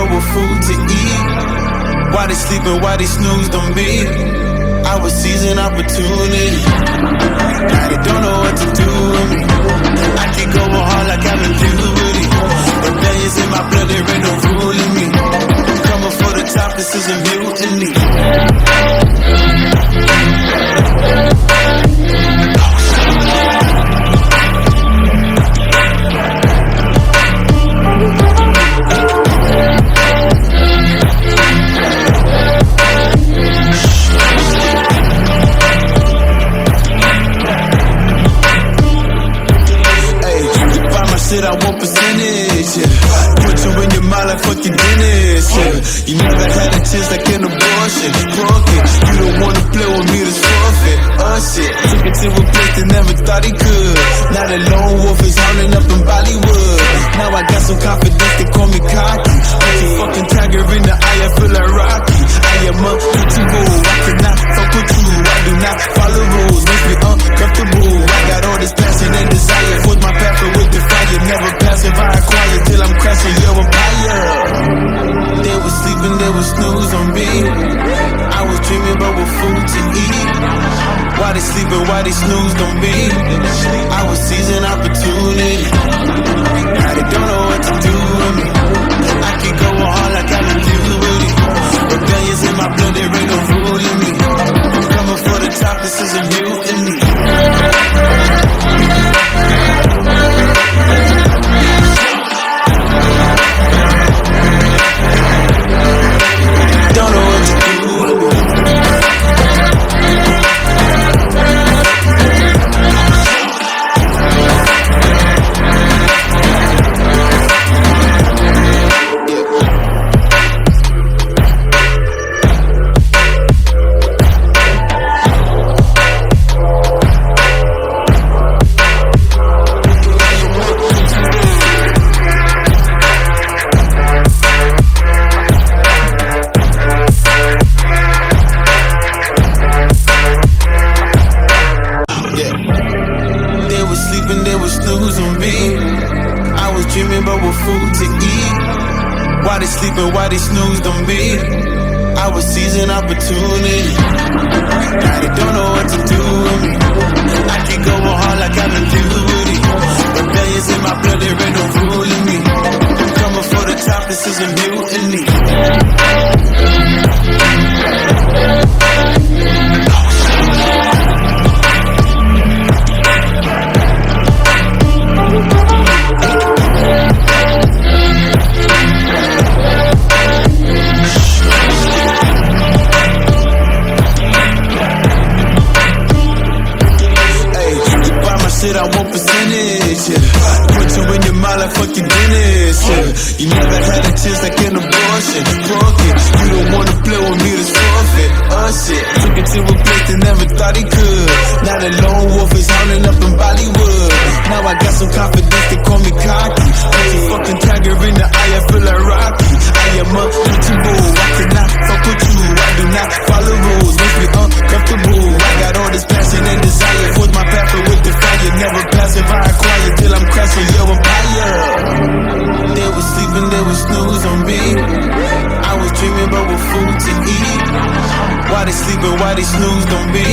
but with food to eat. Why they sleeping, why they snoozed on me? I was seizing opportunity. Now they don't know what to do with me. I keep going hard like I'm in puberty. Rebellions in my blood, there ain't no ruling me. Coming for the top, this is a mutiny. Shit, I want percentage, yeah. Put you in your mind like fucking dentist, yeah. You never had a chance like an abortion. Broken, you don't wanna play with me, to forfeit. Shit, took it to a place that never thought he could. Now the lone wolf is howling up in Bollywood. Now I got some confidence, they call me cocky. Put your fucking tiger in the eye, I feel like Rocky. I am untouchable, I cannot fuck with you. I do not follow rules, makes me uncomfortable. I got all this passion and desire, force my path with the fire. Never passive, I acquire till I'm crashing your empire. They was sleeping, they was snooze on me. I was dreaming but with food to eat. Why they sleeping, why they snoozed on me? I was seizing opportunity. Now they don't know what to do with me. I keep going hard like I'm in puberty. Rebellions in my blood, there ain't no ruling me. Coming for the top, this is a mutiny. Don't know what to do with me. They was snooze on me. I was dreaming but with food to eat. Why they sleeping, why they snoozed on me? I was seizing opportunity. Now they don't know what to do with me. I keep going hard like I'm in puberty. Rebellions in my blood, there ain't no ruling me. Coming for the top, this is a mutiny. Shit, I want percentage, yeah. Put you in your mind like fucking dentist, yeah. You never had a chance like an abortion. Broken, you don't wanna play with me, to forfeit. Shit, took it to a place that never thought he could. Now the lone wolf is howling up in Bollywood. Now I got some confidence, they call me cocky. Put your fucking tiger in the eye, I feel like Rocky. I am untouchable, I cannot fuck with you. I do not follow rules, makes me uncomfortable. I got all this passion and desire, force my path with the fire. Never passive, I acquire till I'm crashing your empire. They was sleeping, they was snooze on me. I was dreaming but with food to eat. Why they sleeping, why they snoozed on me?